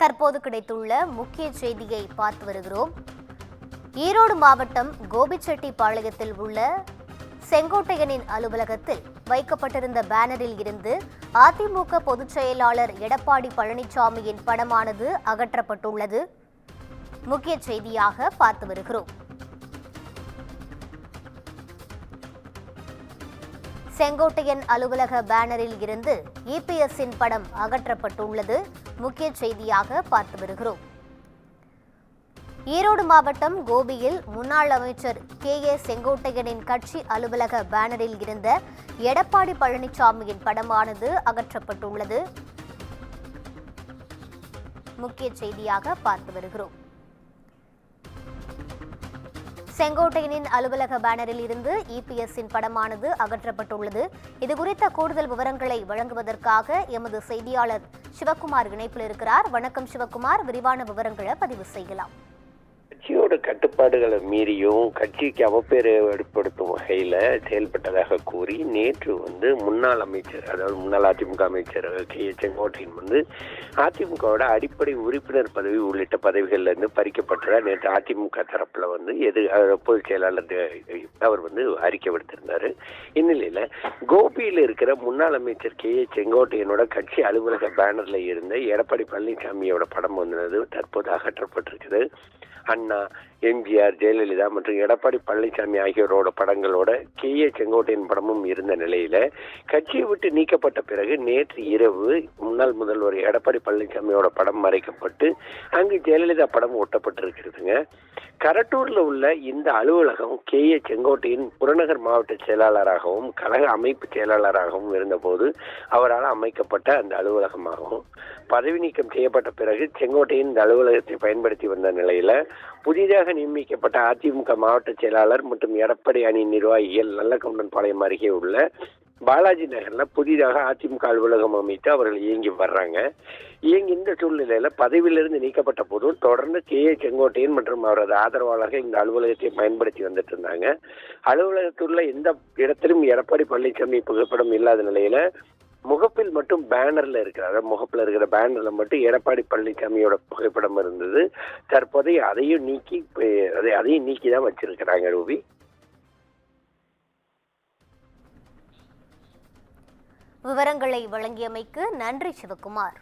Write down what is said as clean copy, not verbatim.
தற்போது கிடைத்துள்ள முக்கிய செய்தியை பார்த்து வருகிறோம். ஈரோடு மாவட்டம் கோபிச்செட்டிப்பாளையத்தில் உள்ள செங்கோட்டையனின் அலுவலகத்தில் வைக்கப்பட்டிருந்த பேனரில் இருந்து அதிமுக பொதுச் செயலாளர் எடப்பாடி பழனிசாமியின் படமானது அகற்றப்பட்டுள்ளது. முக்கிய செய்தியாக பார்த்து வருகிறோம். செங்கோட்டையன் அலுவலக பேனரில் இருந்து இபிஎஸ்ஸின் படம் அகற்றப்பட்டுள்ளது. முக்கிய செய்தியாக பார்த்து வருகிறோம். ஈரோடு மாவட்டம் கோபியில் முன்னாள் அமைச்சர் கே.ஏ. செங்கோட்டையனின் கட்சி அலுவலக பேனரில் இருந்த எடப்பாடி பழனிசாமியின் படமானது அகற்றப்பட்டுள்ளது. முக்கிய செய்தியாக பார்த்து வருகிறோம். செங்கோட்டையனின் அலுவலக பேனரில் இருந்து இபிஎஸ்ஸின் படமானது அகற்றப்பட்டுள்ளது. இதுகுறித்த கூடுதல் விவரங்களை வழங்குவதற்காக எமது செய்தியாளர் சிவக்குமார் இணைப்பில் இருக்கிறார். வணக்கம் சிவக்குமார், விரிவான விவரங்களை பதிவு செய்யலாம். கட்சியோட கட்டுப்பாடுகளை மீறியும் கட்சிக்கு அவப்பேறு ஏற்படுத்தும் வகையில செயல்பட்டதாக கூறி நேற்று முன்னாள் அமைச்சர், அதாவது முன்னாள் அதிமுக அமைச்சர் கே.ஏ. செங்கோட்டையன் அதிமுகவோட அடிப்படை உறுப்பினர் பதவி உள்ளிட்ட பதவிகள்ல இருந்து பறிக்கப்பட்ட நேற்று அதிமுக தரப்புல பொதுச் செயலாளர் அவர் அறிக்கை விடுத்திருந்தாரு. இந்நிலையில கோபியில இருக்கிற முன்னாள் அமைச்சர் கே.ஏ. செங்கோட்டையனோட கட்சி அலுவலக பேனர்ல இருந்த எடப்பாடி பழனிசாமியோட படம் தற்போது அகற்றப்பட்டிருக்குது. அண்ணா, எம்ஜிஆர், ஜெயலலிதா மற்றும் எடப்பாடி பழனிசாமி ஆகியோரோட படங்களோட கே.ஏ. செங்கோட்டையன் படமும் இருந்த நிலையில கட்சியை விட்டு நீக்கப்பட்ட பிறகு நேற்று இரவு முன்னாள் முதல்வர் எடப்பாடி பழனிசாமியோட படம் மறைக்கப்பட்டு அங்கு ஜெயலலிதா படம் ஒட்டப்பட்டிருக்கிறதுங்க. கரட்டூர்ல உள்ள இந்த அலுவலகம் கே.ஏ. செங்கோட்டையன் புறநகர் மாவட்ட செயலாளராகவும் கழக அமைப்பு செயலாளராகவும் இருந்தபோது அவரால் அமைக்கப்பட்ட அந்த அலுவலகமாகும். பதவி நீக்கம் செய்யப்பட்ட பிறகு செங்கோட்டையன் இந்த அலுவலகத்தை பயன்படுத்தி வந்த நிலையில புதிதாக நியமிக்கப்பட்ட அதிமுக மாவட்ட செயலாளர் மற்றும் எடப்பாடி அணி நிர்வாகிகள் நல்லகவுண்டன்பாளையம் அருகே உள்ள பாலாஜி நகர்ல புதிதாக அதிமுக அலுவலகம் அமைத்து அவர்கள் இயங்கி வர்றாங்க. இந்த சூழ்நிலையில பதவியிலிருந்து நீக்கப்பட்ட போதும் தொடர்ந்து கே.ஏ. செங்கோட்டையன் மற்றும் அவரது ஆதரவாளர்கள் இந்த அலுவலகத்தை பயன்படுத்தி வந்துட்டு இருந்தாங்க. அலுவலகத்துள்ள எந்த இடத்திலும் எடப்பாடி பழனிசாமி புகைப்படம் இல்லாத நிலையில முகப்பில் மட்டும் பேனர்ல இருக்கிற முகப்பில் இருக்கிற பேனர்ல மட்டும் எடப்பாடி பழனிசாமியோட புகைப்படம் இருந்தது. தற்போதைய அதையும் நீக்கிதான் வச்சிருக்கிறாங்க. ரூபி, விவரங்களை வழங்கியமைக்கு நன்றி சிவக்குமார்.